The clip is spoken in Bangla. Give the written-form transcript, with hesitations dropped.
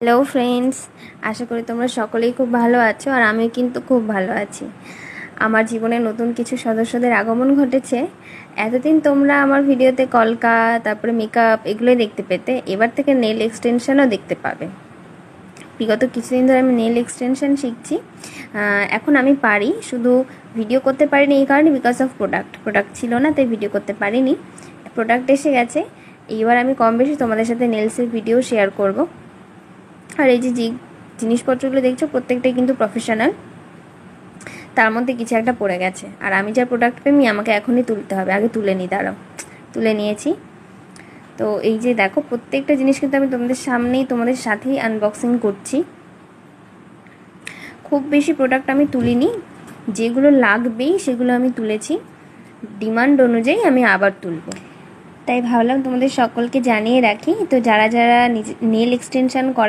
হ্যালো ফ্রেন্ডস, আশা করি তোমরা সকলেই খুব ভালো আছো। আর আমি কিন্তু খুব ভালো আছি। আমার জীবনে নতুন কিছু সদস্যদের আগমন ঘটেছে। এতদিন তোমরা আমার ভিডিওতে কলকা, তারপরে মেকআপ এগুলোই দেখতে পেতে, এবার থেকে নেল এক্সটেনশনও দেখতে পাবে। বিগত কিছুদিন ধরে আমি নেল এক্সটেনশন শিখছি। এখন আমি পারি, শুধু ভিডিও করতে পারিনি এই কারণে বিকজ অফ প্রোডাক্ট ছিল না, তাই ভিডিও করতে পারিনি। প্রোডাক্ট এসে গেছে, এইবার আমি কম বেশি তোমাদের সাথে নেলসের ভিডিও শেয়ার করব। আর এই যে জিনিসপত্রগুলো দেখছো প্রত্যেকটাই কিন্তু প্রফেশনাল, তার মধ্যে কিছু একটা পড়ে গেছে। আর আমি যা প্রোডাক্ট পেমি আমাকে এখনই তুলতে হবে, আগে তুলে নিই, দাঁড়াও। তুলে নিয়েছি। তো এই যে দেখো, প্রত্যেকটা জিনিস কিন্তু আমি তোমাদের সাথেই আনবক্সিং করছি। খুব বেশি প্রোডাক্ট আমি তুলিনি, যেগুলো লাগবেই সেগুলো আমি তুলেছি। ডিমান্ড অনুযায়ী আমি আবার তুলব, তাই ভাবলাম তোমাদের সকলকে জানিয়ে রাখি। তো যারা নেল এক্সটেনশন